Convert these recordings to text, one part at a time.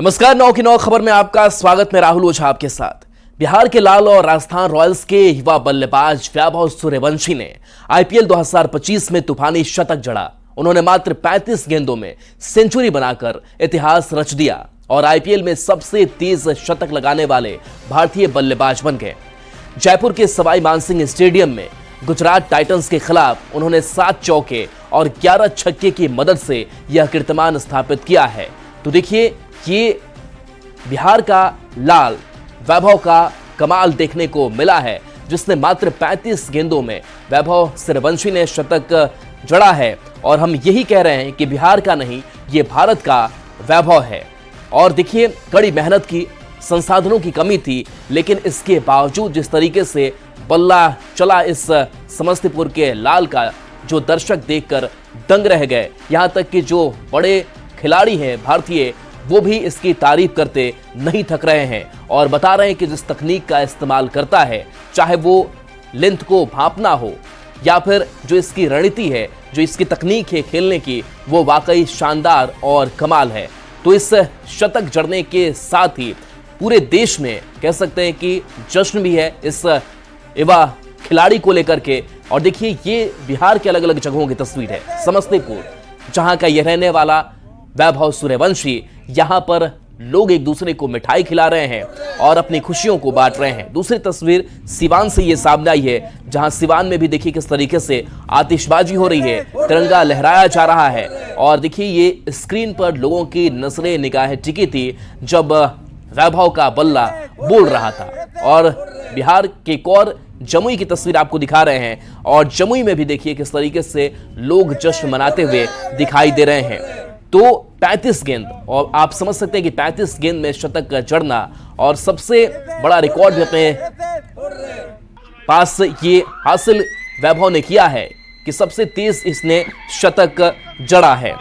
नमस्कार, 9 की 9 खबर में आपका स्वागत। मैं राहुल ओझा आपके साथ। बिहार के लाल और राजस्थान रॉयल्स के युवा बल्लेबाज वैभव सूर्यवंशी ने आईपीएल 2025 में तूफानी शतक जड़ा। उन्होंने मात्र 35 गेंदों में सेंचुरी बनाकर इतिहास रच दिया और आईपीएल में सबसे तेज शतक लगाने वाले भारतीय बल्लेबाज बन गए। जयपुर के सवाई मानसिंह स्टेडियम में गुजरात टाइटंस के खिलाफ उन्होंने 7 चौके और 11 छक्के की मदद से यह कीर्तिमान स्थापित किया है। तो देखिए, ये बिहार का लाल वैभव का कमाल देखने को मिला है, जिसने मात्र 35 गेंदों में वैभव सूर्यवंशी ने शतक जड़ा है। और हम यही कह रहे हैं कि बिहार का नहीं, ये भारत का वैभव है। और देखिए, कड़ी मेहनत की, संसाधनों की कमी थी, लेकिन इसके बावजूद जिस तरीके से बल्ला चला इस समस्तीपुर के लाल का, जो दर्शक देखकर दंग रह गए। यहां तक कि जो बड़े खिलाड़ी हैं भारतीय, वो भी इसकी तारीफ करते नहीं थक रहे हैं और बता रहे हैं कि जिस तकनीक का इस्तेमाल करता है, चाहे वो लेंथ को भांपना हो या फिर जो इसकी रणनीति है, जो इसकी तकनीक है खेलने की, वो वाकई शानदार और कमाल है। तो इस शतक जड़ने के साथ ही पूरे देश में कह सकते हैं कि जश्न भी है इस युवा खिलाड़ी को लेकर के। और देखिए, ये बिहार के अलग अलग जगहों की तस्वीर है। समस्तीपुर, जहां का यह रहने वाला वैभव सूर्यवंशी, यहां पर लोग एक दूसरे को मिठाई खिला रहे हैं और अपनी खुशियों को बांट रहे हैं। दूसरी तस्वीर सिवान से ये सामने आई है, जहां सिवान में भी देखिए किस तरीके से आतिशबाजी हो रही है, तिरंगा लहराया जा रहा है। और देखिए, ये स्क्रीन पर लोगों की नजरें निगाहें टिकी थी जब वैभव का बल्ला बोल रहा था। और बिहार के एक और जमुई की तस्वीर आपको दिखा रहे हैं, और जमुई में भी देखिए किस तरीके से लोग जश्न मनाते हुए दिखाई दे रहे हैं। तो 35 गेंद, और आप समझ सकते हैं कि 35 गेंद में शतक जड़ना, और सबसे बड़ा रिकॉर्ड भी अपने पास ये हासिल वैभव ने किया है कि सबसे तेज इसने शतक जड़ा है।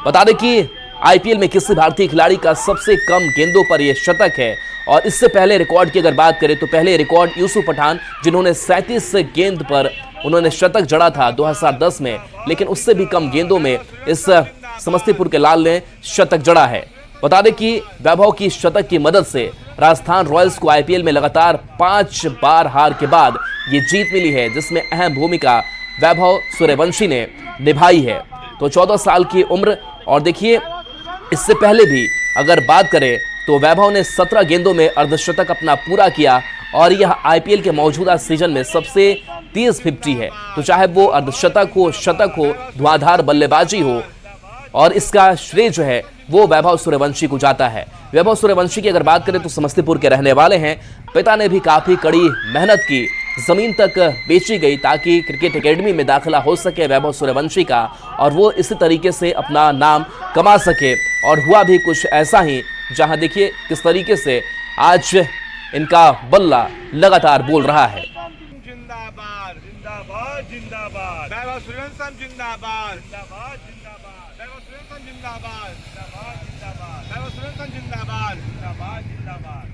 बता दें कि आईपीएल में किसी भारतीय खिलाड़ी का सबसे कम गेंदों पर यह शतक है। और इससे पहले रिकॉर्ड की अगर बात करें तो पहले रिकॉर्ड यूसुफ पठान, जिन्होंने 37 गेंद पर उन्होंने शतक जड़ा था 2010 में, लेकिन उससे भी कम गेंदों में इस समस्तीपुर के लाल ने शतक जड़ा है। बता दें कि वैभव की शतक की मदद से राजस्थान रॉयल्स को आईपीएल में लगातार 5 बार हार के बाद ये जीत मिली है, जिसमें अहम भूमिका वैभव सूर्यवंशी ने निभाई है। तो 14 साल की उम्र, और देखिए इससे पहले भी अगर बात करें तो वैभव ने 17 गेंदों में अर्धशतक अपना पूरा किया, और यह आईपीएल के मौजूदा सीजन में सबसे तेज 50 है। तो चाहे वो अर्धशतक हो, शतक हो, धुआंधार बल्लेबाजी हो, और इसका श्रेय जो है वो वैभव सूर्यवंशी को जाता है। वैभव सूर्यवंशी की अगर बात करें तो समस्तीपुर के रहने वाले हैं। पिता ने भी काफी कड़ी मेहनत की, जमीन तक बेची गई ताकि क्रिकेट एकेडमी में दाखिला हो सके वैभव सूर्यवंशी का, और वो इसी तरीके से अपना नाम कमा सके। और हुआ भी कुछ ऐसा ही, जहां देखिए किस तरीके से आज इनका बल्ला लगातार बोल रहा है। जिंदाबाद जिंदाबाद जिंदाबाद वैभव सूर्यवंशी जिंदाबाद जिंदाबाद जिंदाबाद वैभव सूर्यवंशी जिंदाबाद जिंदाबाद जिंदाबाद वैभव सूर्यवंशी जिंदाबाद जिंदाबाद जिंदाबाद।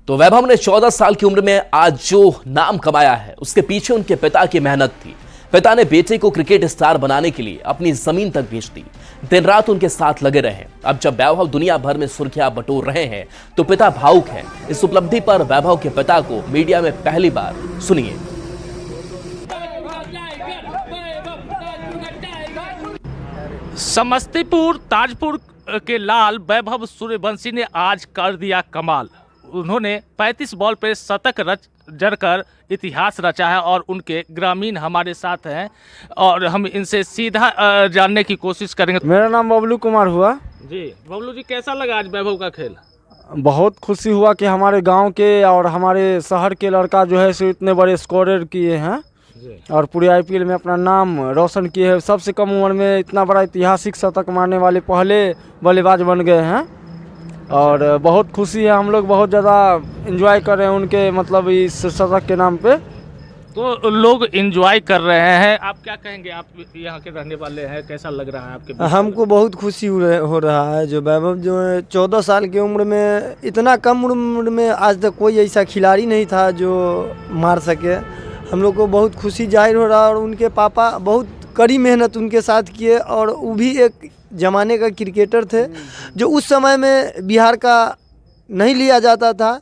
तो वैभव ने 14 साल की उम्र में आज जो नाम कमाया है, उसके पीछे उनके पिता की मेहनत थी। पिता ने बेटे को क्रिकेट स्टार बनाने के लिए अपनी जमीन तक बेच दी, दिन रात उनके साथ लगे रहे। अब जब वैभव दुनिया भर में सुर्खियां बटोर रहे हैं तो पिता भावुक हैं। इस उपलब्धि पर वैभव के पिता को मीडिया में पहली बार सुनिए। समस्तीपुर ताजपुर के लाल वैभव सूर्यवंशी ने आज कर दिया कमाल। उन्होंने 35 बॉल पे शतक जड़कर इतिहास रचा है, और उनके ग्रामीण हमारे साथ हैं और हम इनसे सीधा जानने की कोशिश करेंगे। मेरा नाम बबलू कुमार हुआ जी। बबलू जी, कैसा लगा आज वैभव का खेल? बहुत खुशी हुआ कि हमारे गांव के और हमारे शहर के लड़का जो है सो इतने बड़े स्कोरर किए हैं और पूरे आईपीएल में अपना नाम रोशन किए हैं। सबसे कम उम्र में इतना बड़ा ऐतिहासिक शतक मारने वाले पहले बल्लेबाज बन गए हैं, और बहुत खुशी है। हम लोग बहुत ज़्यादा एंजॉय कर रहे हैं उनके मतलब इस शतक के नाम पे। तो लोग एंजॉय कर रहे हैं, आप क्या कहेंगे? आप यहाँ के रहने वाले हैं, कैसा लग रहा है आपके? हमको बहुत खुशी हो रहा है। जो वैभव जो है 14 साल की उम्र में, इतना कम उम्र में आज तक कोई ऐसा खिलाड़ी नहीं था जो मार सके। हम लोग को बहुत खुशी जाहिर हो रहा है। और उनके पापा बहुत कड़ी मेहनत उनके साथ किए, और वो भी एक ज़माने का क्रिकेटर थे जो उस समय में बिहार का नहीं लिया जाता था,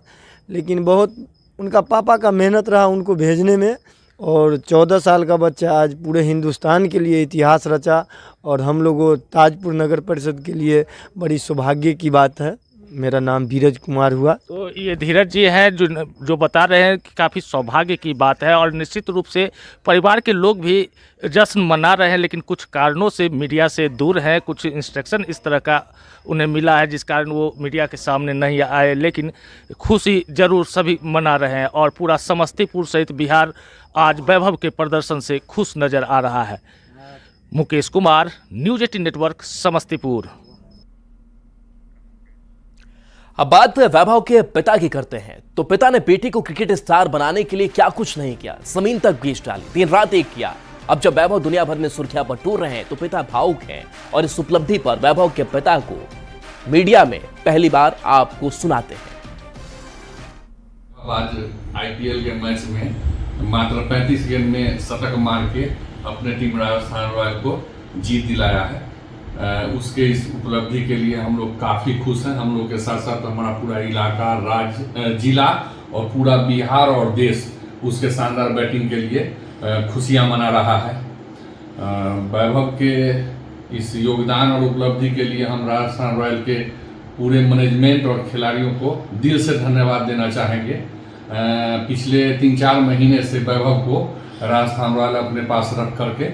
लेकिन बहुत उनका पापा का मेहनत रहा उनको भेजने में। और 14 साल का बच्चा आज पूरे हिंदुस्तान के लिए इतिहास रचा, और हम लोगों ताजपुर नगर परिषद के लिए बड़ी सौभाग्य की बात है। मेरा नाम धीरज कुमार हुआ। तो ये धीरज जी हैं जो बता रहे हैं कि काफ़ी सौभाग्य की बात है, और निश्चित रूप से परिवार के लोग भी जश्न मना रहे हैं, लेकिन कुछ कारणों से मीडिया से दूर हैं। कुछ इंस्ट्रक्शन इस तरह का उन्हें मिला है जिस कारण वो मीडिया के सामने नहीं आए, लेकिन खुशी जरूर सभी मना रहे हैं। और पूरा समस्तीपुर सहित बिहार आज वैभव के प्रदर्शन से खुश नज़र आ रहा है। Mukesh Kumar, news 18 network, Samastipur. अब बात वैभव के पिता की करते हैं। तो पिता ने बेटी को क्रिकेट स्टार बनाने के लिए क्या कुछ नहीं किया, जमीन तक बेच डाली, दिन रात एक किया। अब जब वैभव दुनिया भर में सुर्खियां बटोर रहे हैं तो पिता भावुक हैं, और इस उपलब्धि पर वैभव के पिता को मीडिया में पहली बार आपको सुनाते हैं। आज आईपीएल के मैच में मात्र 35 गेंद में शतक मार के अपने टीम राजस्थान रॉयल को जीत दिलाया है। उसके इस उपलब्धि के लिए हम लोग काफ़ी खुश हैं। हम लोग के साथ साथ हमारा पूरा इलाका, राज्य, जिला और पूरा बिहार और देश उसके शानदार बैटिंग के लिए खुशियां मना रहा है। वैभव के इस योगदान और उपलब्धि के लिए हम राजस्थान रॉयल के पूरे मैनेजमेंट और खिलाड़ियों को दिल से धन्यवाद देना चाहेंगे। पिछले 3-4 महीने से वैभव को राजस्थान रॉयल अपने पास रख करके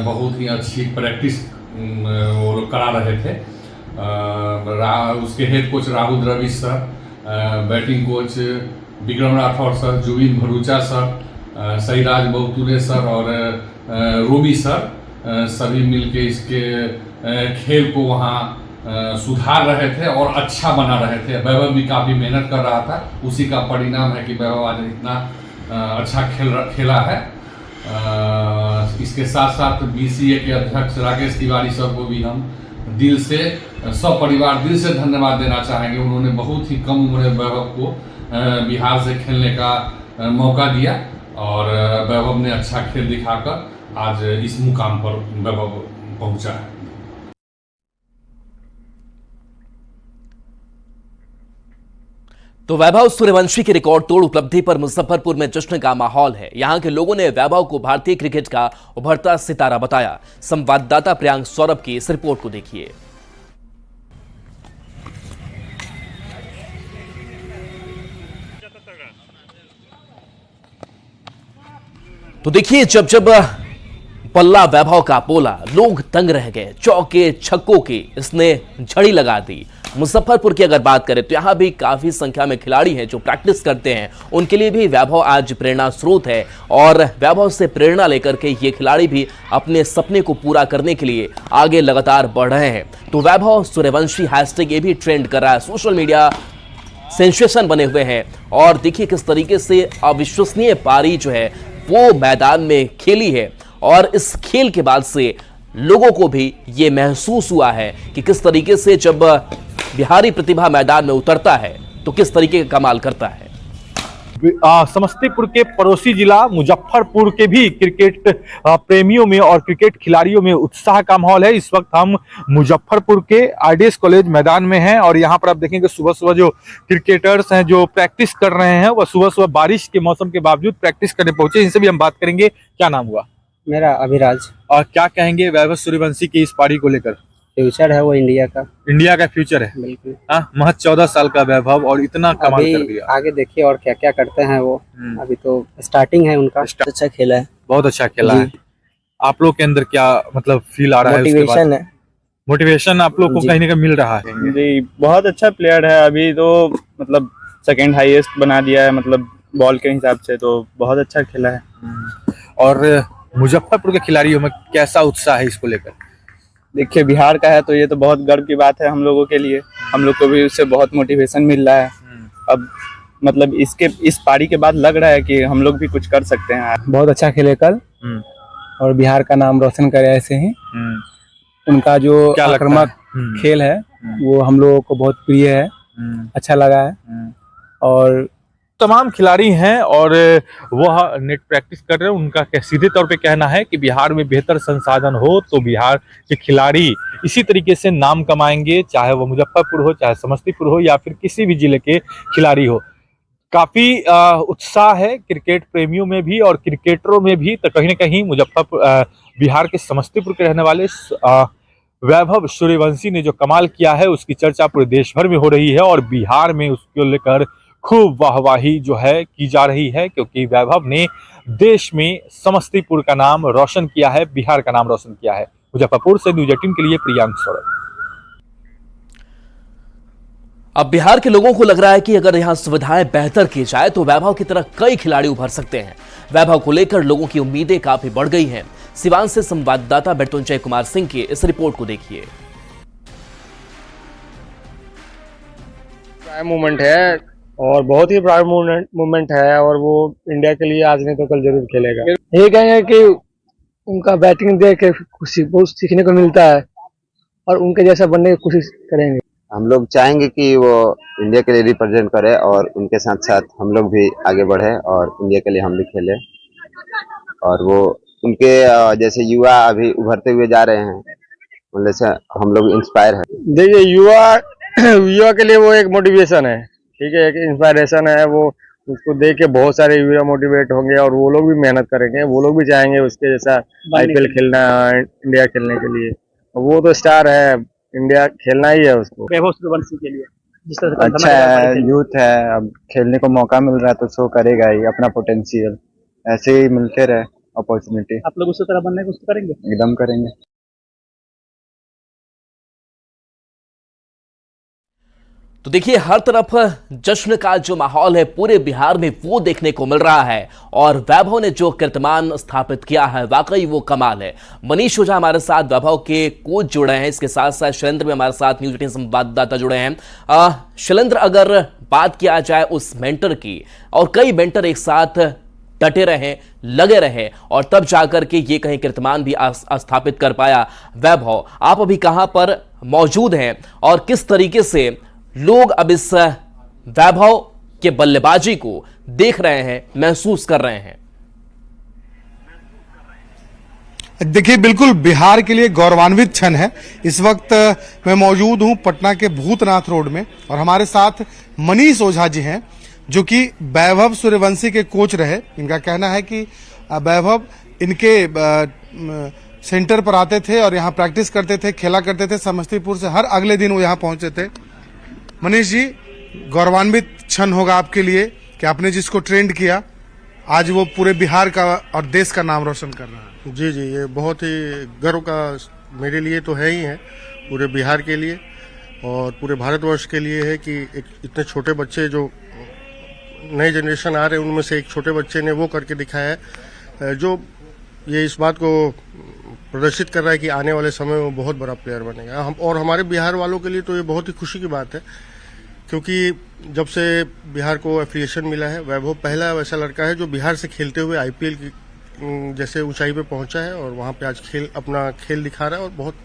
बहुत ही अच्छी प्रैक्टिस वो लोग करा रहे थे। उसके head coach Rahul Dravid sir, batting coach Vikram Rathour sir, Zubin Bharucha sir, Sairaj Bahutule sir और रोमी सर, सभी मिलके इसके खेल को वहाँ सुधार रहे थे और अच्छा बना रहे थे। वैभव भी काफ़ी मेहनत कर रहा था, उसी का परिणाम है कि वैभव आज इतना अच्छा खेला है। इसके साथ साथ बीसीए के अध्यक्ष राकेश तिवारी सर को भी हम दिल से, सब परिवार दिल से धन्यवाद देना चाहेंगे। उन्होंने बहुत ही कम उम्र में वैभव को बिहार से खेलने का मौका दिया, और वैभव ने अच्छा खेल दिखाकर आज इस मुकाम पर वैभव पहुंचा है। तो वैभव सूर्यवंशी की रिकॉर्ड तोड़ उपलब्धि पर मुजफ्फरपुर में जश्न का माहौल है। यहां के लोगों ने वैभव को भारतीय क्रिकेट का उभरता सितारा बताया। संवाददाता प्रियांक सौरभ की इस रिपोर्ट को देखिए। तो देखिए, जब जब पल्ला वैभव का बोला, लोग दंग रह गए। चौके छक्कों की इसने झड़ी लगा दी। मुजफ्फरपुर की अगर बात करें तो यहाँ भी काफी संख्या में खिलाड़ी हैं जो प्रैक्टिस करते हैं। उनके लिए भी वैभव आज प्रेरणा स्रोत है, और वैभव से प्रेरणा लेकर के ये खिलाड़ी भी अपने सपने को पूरा करने के लिए आगे लगातार बढ़ रहे हैं। तो वैभव सूर्यवंशी हैशटैग ये भी ट्रेंड कर रहा है, सोशल मीडिया सेंसेशन बने हुए हैं। और देखिए किस तरीके से अविश्वसनीय पारी जो है वो मैदान में खेली है, और इस खेल के बाद से लोगों को भी ये महसूस हुआ है कि किस तरीके से जब बिहारी प्रतिभा मैदान में उतरता है तो किस तरीके का कमाल करता है। समस्तीपुर के पड़ोसी जिला मुजफ्फरपुर के भी क्रिकेट प्रेमियों में और क्रिकेट खिलाड़ियों में उत्साह का माहौल है। इस वक्त हम मुजफ्फरपुर के आरडीएस कॉलेज मैदान में हैं, और यहाँ पर आप देखेंगे सुबह सुबह जो क्रिकेटर्स हैं जो प्रैक्टिस कर रहे हैं, वह सुबह सुबह बारिश के मौसम के बावजूद प्रैक्टिस करने पहुंचे। इनसे भी हम बात करेंगे। क्या नाम हुआ? मेरा अभिराज। और क्या कहेंगे वैभव सूर्यवंशी की इस पारी को लेकर? फ्यूचर है वो इंडिया का फ्यूचर है बिल्कुल। महज 14 साल का वैभव और इतना कमाल कर दिया। आगे देखिए और क्या क्या करते हैं वो। अभी तो स्टार्टिंग है उनका। अच्छा खेला है, बहुत अच्छा खेला है। आप लोग के अंदर क्या मतलब फील आ रहा है? मोटिवेशन है, मोटिवेशन आप लोग को कहीं ना कहीं मिल रहा है। जी बहुत अच्छा प्लेयर है। अभी तो मतलब सेकंड हाईएस्ट बना दिया है, मतलब बॉल के हिसाब से तो बहुत अच्छा खेला है। और मुजफ्फरपुर के खिलाड़ियों में कैसा उत्साह है इसको लेकर? देखिए बिहार का है तो ये तो बहुत गर्व की बात है हम लोगों के लिए। हम लोग को भी उससे बहुत मोटिवेशन मिल रहा है। अब मतलब इस पारी के बाद लग रहा है कि हम लोग भी कुछ कर सकते हैं। बहुत अच्छा खेले कल, और बिहार का नाम रोशन करे ऐसे ही। उनका जो आक्रामक खेल है वो हम लोगों को बहुत प्रिय है, अच्छा लगा है। और तमाम खिलाड़ी हैं और वह नेट प्रैक्टिस कर रहे हैं। उनका सीधे तौर पे कहना है कि बिहार में बेहतर संसाधन हो तो बिहार के खिलाड़ी इसी तरीके से नाम कमाएंगे, चाहे वो मुजफ्फरपुर हो, चाहे समस्तीपुर हो या फिर किसी भी जिले के खिलाड़ी हो। काफी उत्साह है क्रिकेट प्रेमियों में भी और क्रिकेटरों में भी। तो कहीं ना कहीं बिहार के समस्तीपुर के रहने वाले वैभव सूर्यवंशी ने जो कमाल किया है उसकी चर्चा पूरे देश भर में हो रही है और बिहार में उसको लेकर खूब वाहवाही जो है की जा रही है, क्योंकि वैभव ने देश में समस्तीपुर का नाम रोशन किया है, बिहार का नाम रोशन किया है। मुजफ्फरपुर से न्यूज 18 के लिए प्रियांक सौरभ। अब बिहार के लोगों को लग रहा है कि अगर यहां सुविधाएं बेहतर की जाए तो वैभव की तरह कई खिलाड़ी उभर सकते हैं। वैभव को लेकर लोगों की उम्मीदें काफी बढ़ गई हैं। सिवान से संवाददाता मृत्युंजय कुमार सिंह की इस रिपोर्ट को देखिए। मूवमेंट है और बहुत ही प्राउड मूवमेंट है और वो इंडिया के लिए आज नहीं तो कल जरूर खेलेगा। ये कहेंगे कि उनका बैटिंग देख के बहुत सीखने को मिलता है और उनके जैसा बनने की कोशिश करेंगे। हम लोग चाहेंगे कि वो इंडिया के लिए रिप्रेजेंट करे और उनके साथ साथ हम लोग भी आगे बढ़े और इंडिया के लिए हम भी खेले और वो उनके जैसे युवा अभी उभरते हुए जा रहे हैं उनसे से हम लोग इंस्पायर है। देखिए युवा के लिए वो एक मोटिवेशन है, ठीक है, एक इंस्पायरेशन है। वो उसको देख के बहुत सारे युवा मोटिवेट होंगे और वो लोग भी मेहनत करेंगे, वो लोग भी चाहेंगे उसके जैसा IPL खेलना, इंडिया खेलने के लिए। वो तो स्टार है, इंडिया खेलना ही है उसको। वैभव सूर्यवंशी के लिए जिस तरह अच्छा है, यूथ है, अब खेलने को मौका मिल रहा है तो शो करेगा ही अपना पोटेंशियल। ऐसे ही मिलते रहे अपॉर्चुनिटी। आप लोग उसी तरह बनने की कोशिश करेंगे? एकदम करेंगे। तो देखिए हर तरफ जश्न का जो माहौल है पूरे बिहार में वो देखने को मिल रहा है और वैभव ने जो कीर्तिमान स्थापित किया है वाकई वो कमाल है। मनीष ओझा हमारे साथ वैभव के कोच जुड़े हैं, इसके साथ साथ शैलेंद्र भी हमारे साथ न्यूज 18 संवाददाता जुड़े हैं। शैलेंद्र, अगर बात किया जाए उस मेंटर की और कई मेंटर एक साथ डटे रहे, लगे रहे और तब जाकर के ये कहीं कीर्तिमान भी स्थापित कर पाया वैभव, आप अभी कहां पर मौजूद हैं और किस तरीके से लोग अब इस वैभव के बल्लेबाजी को देख रहे हैं, महसूस कर रहे हैं? देखिए बिल्कुल बिहार के लिए गौरवान्वित क्षण है। इस वक्त मैं मौजूद हूं पटना के भूतनाथ रोड में और हमारे साथ मनीष ओझा जी हैं जो कि वैभव सूर्यवंशी के कोच रहे। इनका कहना है कि वैभव इनके सेंटर पर आते थे और यहाँ प्रैक्टिस करते थे, खेला करते थे। समस्तीपुर से हर अगले दिन वो यहाँ पहुंचते थे। मनीष जी, गौरवान्वित क्षण होगा आपके लिए कि आपने जिसको ट्रेंड किया आज वो पूरे बिहार का और देश का नाम रोशन कर रहा है। जी, ये बहुत ही गर्व का मेरे लिए तो है ही है, पूरे बिहार के लिए और पूरे भारतवर्ष के लिए है कि एक इतने छोटे बच्चे जो नए जनरेशन आ रहे हैं उनमें से एक छोटे बच्चे ने वो करके दिखाया है जो ये इस बात को प्रदर्शित कर रहा है कि आने वाले समय में वो बहुत बड़ा प्लेयर बनेगा। और हमारे बिहार वालों के लिए तो ये बहुत ही खुशी की बात है क्योंकि जब से बिहार को एफिलिएशन मिला है वैभव पहला वैसा लड़का है जो बिहार से खेलते हुए IPL की जैसे ऊंचाई पे पहुंचा है और वहां पे आज अपना खेल दिखा रहा है और बहुत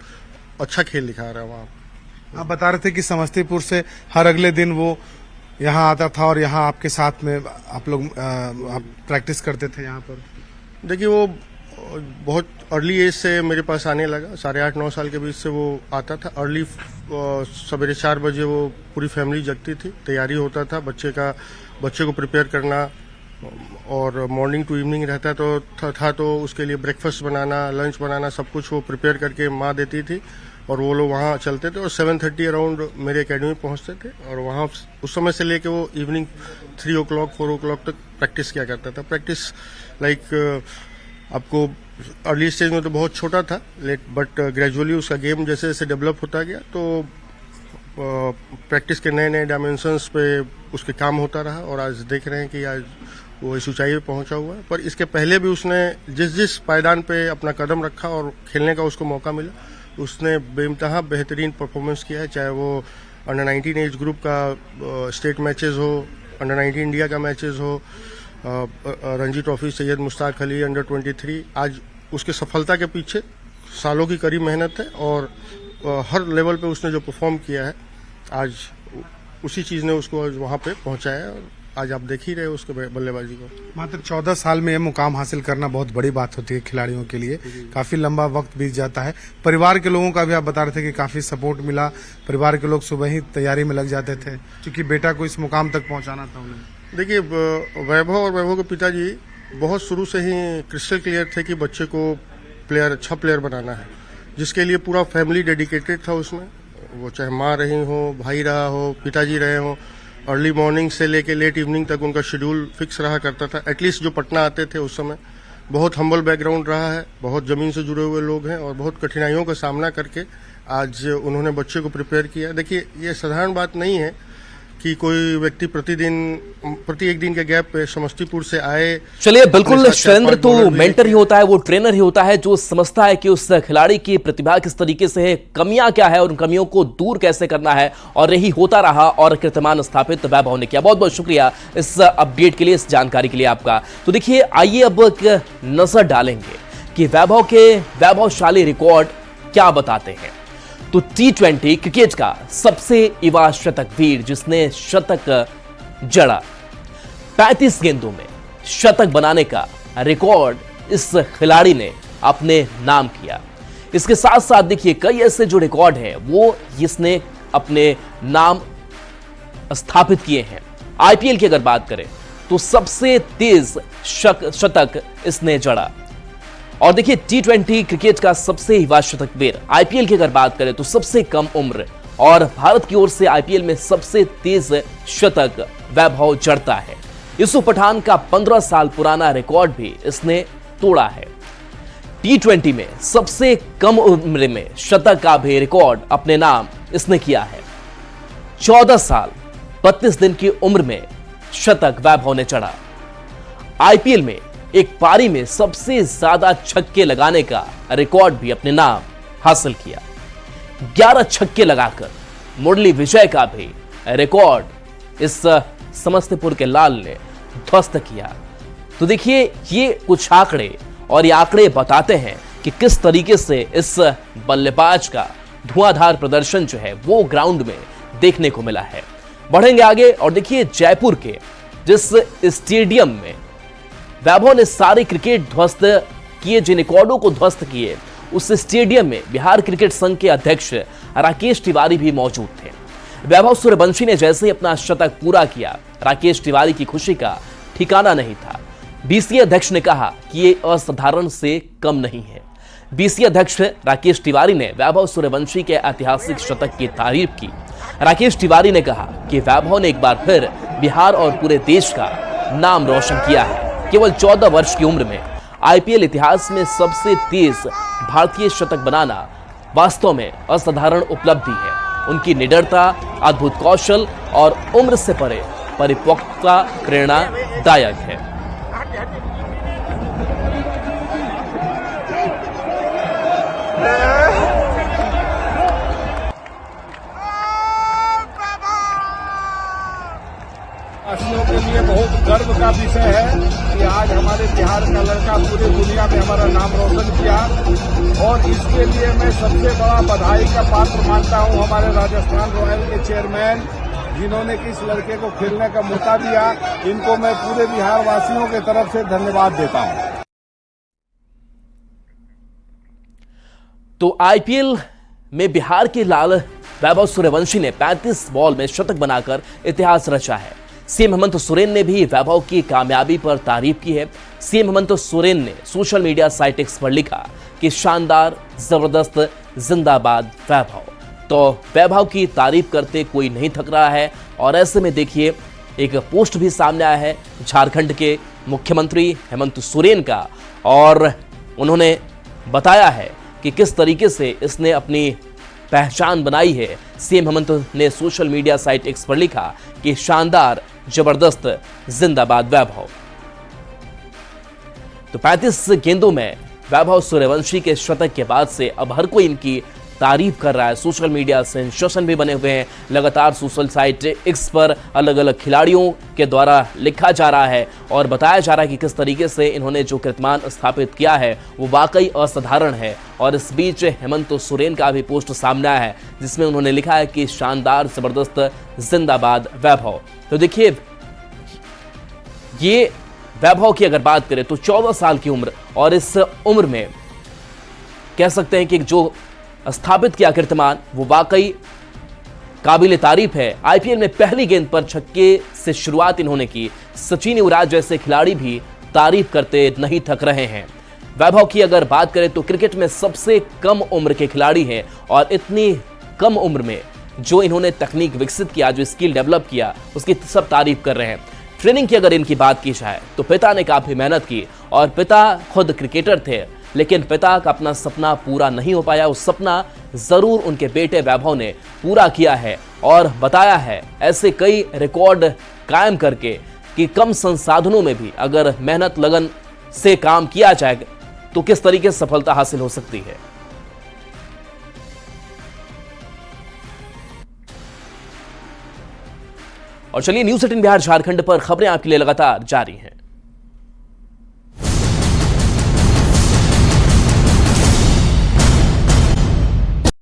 अच्छा खेल दिखा रहा है। वहां आप बता रहे थे कि समस्तीपुर से हर अगले दिन वो यहाँ आता था और यहाँ आपके साथ में आप लोग आप प्रैक्टिस करते थे यहाँ पर। देखिए वो बहुत अर्ली एज से मेरे पास आने लगा, 8.5-9 साल के बीच से वो आता था। अर्ली सवेरे 4 बजे वो पूरी फैमिली जगती थी, तैयारी होता था बच्चे को प्रिपेयर करना और मॉर्निंग टू इवनिंग रहता तो उसके लिए ब्रेकफास्ट बनाना, लंच बनाना, सब कुछ वो प्रिपेयर करके माँ देती थी और वो लोग वहाँ चलते थे और 7:30 अराउंड मेरे एकेडमी पहुँचते थे और वहाँ उस समय से लेके वो इवनिंग 3 o'clock 4 o'clock तक प्रैक्टिस किया करता था। प्रैक्टिस लाइक आपको अर्ली स्टेज में तो बहुत छोटा था बट ग्रेजुअली उसका गेम जैसे जैसे डेवलप होता गया तो प्रैक्टिस के नए नए डायमेंशंस पे उसके काम होता रहा और आज देख रहे हैं कि आज वो इस ऊंचाई पे पहुंचा हुआ है। पर इसके पहले भी उसने जिस पायदान पे अपना कदम रखा और खेलने का उसको मौका मिला उसने बेइंतहा बेहतरीन परफॉर्मेंस किया है, चाहे वो अंडर 19 एज ग्रुप का स्टेट मैचेस हो, अंडर 19 इंडिया का मैचेस हो, रणजी ट्रॉफी सैयद मुश्ताक अली अंडर 23। आज उसके सफलता के पीछे सालों की कड़ी मेहनत है और हर लेवल पे उसने जो परफॉर्म किया है आज उसी चीज़ ने उसको आज वहाँ पे पहुँचाया है। आज आप देख ही रहे हो उसके बल्लेबाजी को। मात्र 14 साल में ये मुकाम हासिल करना बहुत बड़ी बात होती है खिलाड़ियों के लिए। काफी लंबा वक्त बीत जाता है। परिवार के लोगों का भी आप बता रहे थे कि काफी सपोर्ट मिला। परिवार के लोग सुबह ही तैयारी में लग जाते थे क्योंकि बेटा को इस मुकाम तक पहुंचाना था उन्हें। देखिए, वैभव और वैभव के पिताजी बहुत शुरू से ही क्रिस्टल क्लियर थे कि बच्चे को अच्छा प्लेयर बनाना है, जिसके लिए पूरा फैमिली डेडिकेटेड था उसमें। वो चाहे माँ रही हो, भाई रहा हो, पिताजी रहे हो, अर्ली मॉर्निंग से लेके लेट इवनिंग तक उनका शेड्यूल फिक्स रहा करता था। एटलीस्ट जो पटना आते थे उस समय, बहुत हम्बल बैकग्राउंड रहा है, बहुत जमीन से जुड़े हुए लोग हैं और बहुत कठिनाइयों का सामना करके आज उन्होंने बच्चे को प्रिपेयर किया। देखिए, ये साधारण बात नहीं है कि कोई व्यक्ति प्रति एक दिन के गैप पे समस्तीपुर से आए। चलिए, बिल्कुल शैलेंद्र तो मेंटर ही होता है, वो ट्रेनर ही होता है जो समझता है कि उस खिलाड़ी की प्रतिभा किस तरीके से है, कमियां क्या है और उन कमियों को दूर कैसे करना है, और यही होता रहा और कीर्तिमान स्थापित वैभव ने किया। बहुत बहुत शुक्रिया इस अपडेट के लिए, इस जानकारी के लिए आपका। तो देखिए, आइए अब एक नजर डालेंगे कि वैभव के वैभवशाली रिकॉर्ड क्या बताते हैं। तो T20 क्रिकेट का सबसे युवा शतक वीर जिसने शतक जड़ा, 35 गेंदों में शतक बनाने का रिकॉर्ड इस खिलाड़ी ने अपने नाम किया। इसके साथ साथ देखिए, कई ऐसे जो रिकॉर्ड हैं वो इसने अपने नाम स्थापित किए हैं। आईपीएल की अगर बात करें तो सबसे तेज शतक इसने जड़ा। और देखिए, T20 क्रिकेट का सबसे युवा शतक वीर, आईपीएल की अगर बात करें तो सबसे कम उम्र और भारत की ओर से आईपीएल में सबसे तेज शतक वैभव जड़ता है। यूसुफ पठान का 15 साल पुराना रिकॉर्ड भी इसने तोड़ा है। T20 में सबसे कम उम्र में शतक का भी रिकॉर्ड अपने नाम इसने किया है। 14 साल 32 दिन की उम्र में शतक वैभव ने चढ़ा। आईपीएल में एक पारी में सबसे ज्यादा छक्के लगाने का रिकॉर्ड भी अपने नाम हासिल किया। 11 छक्के लगाकर मुरली विजय का भी रिकॉर्ड इस समस्तीपुर के लाल ने ध्वस्त किया। तो देखिए, ये कुछ आंकड़े और ये आंकड़े बताते हैं कि किस तरीके से इस बल्लेबाज का धुआंधार प्रदर्शन जो है वो ग्राउंड में देखने को मिला है। बढ़ेंगे आगे और देखिए, जयपुर के जिस स्टेडियम में वैभव ने सारे क्रिकेट ध्वस्त किए, जिन रिकॉर्डों को ध्वस्त किए, उस स्टेडियम में बिहार क्रिकेट संघ के अध्यक्ष राकेश तिवारी भी मौजूद थे। वैभव सूर्यवंशी ने जैसे ही अपना शतक पूरा किया, राकेश तिवारी की खुशी का ठिकाना नहीं था। बीसीए अध्यक्ष ने कहा कि ये असाधारण से कम नहीं है। बीसीए अध्यक्ष राकेश तिवारी ने वैभव सूर्यवंशी के ऐतिहासिक शतक की तारीफ की। राकेश तिवारी ने कहा कि वैभव ने एक बार फिर बिहार और पूरे देश का नाम रोशन किया है। केवल 14 वर्ष की उम्र में आईपीएल इतिहास में सबसे तेज भारतीय शतक बनाना वास्तव में असाधारण उपलब्धि है। उनकी निडरता, अद्भुत कौशल और उम्र से परे परिपक्वता प्रेरणादायक है। वासियों के लिए बहुत गर्व का विषय है कि आज हमारे बिहार का लड़का पूरे दुनिया में हमारा नाम रोशन किया, और इसके लिए मैं सबसे बड़ा बधाई का पात्र मानता हूं हमारे राजस्थान रॉयल के चेयरमैन, जिन्होंने इस लड़के को खेलने का मौका दिया। इनको मैं पूरे बिहार वासियों की तरफ से धन्यवाद देता हूं। तो आईपीएल में बिहार के लाल वैभव सूर्यवंशी ने 35 बॉल में शतक बनाकर इतिहास रचा है। सीएम हेमंत सोरेन ने भी वैभव की कामयाबी पर तारीफ की है। सीएम हेमंत सोरेन ने सोशल मीडिया साइट एक्स पर लिखा कि शानदार, जबरदस्त, जिंदाबाद वैभव। तो वैभव की तारीफ करते कोई नहीं थक रहा है। और ऐसे में देखिए, एक पोस्ट भी सामने आया है झारखंड के मुख्यमंत्री हेमंत सोरेन का, और उन्होंने बताया है कि किस तरीके से इसने अपनी पहचान बनाई है। सीएम हेमंत ने सोशल मीडिया साइट एक्स पर लिखा कि शानदार, जबरदस्त, जिंदाबाद वैभव। तो 35 गेंदों में वैभव सूर्यवंशी के शतक के बाद से अब हर कोई इनकी तारीफ कर रहा है। सोशल मीडिया सेंसेशन भी बने हुए हैं। लगातार सोशल साइट एक्स पर अलग अलग खिलाड़ियों के द्वारा लिखा जा रहा है और बताया जा रहा है कि किस तरीके से इन्होंने जो कीर्तिमान स्थापित किया है वो वाकई असाधारण है। और इस बीच हेमंत सोरेन का भी पोस्ट सामने आया है जिसमें उन्होंने लिखा है कि शानदार, जबरदस्त, जिंदाबाद वैभव। तो देखिए, ये वैभव की अगर बात करें तो 14 साल की उम्र, और इस उम्र में कह सकते हैं कि जो स्थापित किया कीर्तिमान वो वाकई काबिल तारीफ है। आईपीएल में पहली गेंद पर छक्के से शुरुआत इन्होंने की। सचिन युवराज जैसे खिलाड़ी भी तारीफ करते नहीं थक रहे हैं। वैभव की अगर बात करें तो क्रिकेट में सबसे कम उम्र के खिलाड़ी हैं, और इतनी कम उम्र में जो इन्होंने तकनीक विकसित किया, जो स्किल डेवलप किया, उसकी सब तारीफ कर रहे हैं। ट्रेनिंग की अगर इनकी बात की जाए तो पिता ने काफी मेहनत की, और पिता खुद क्रिकेटर थे, लेकिन पिता का अपना सपना पूरा नहीं हो पाया। उस सपना जरूर उनके बेटे वैभव ने पूरा किया है, और बताया है ऐसे कई रिकॉर्ड कायम करके कि कम संसाधनों में भी अगर मेहनत लगन से काम किया जाए तो किस तरीके से सफलता हासिल हो सकती है। और चलिए, न्यूज़ 18 बिहार झारखंड पर खबरें आपके लिए लगातार जारी हैं।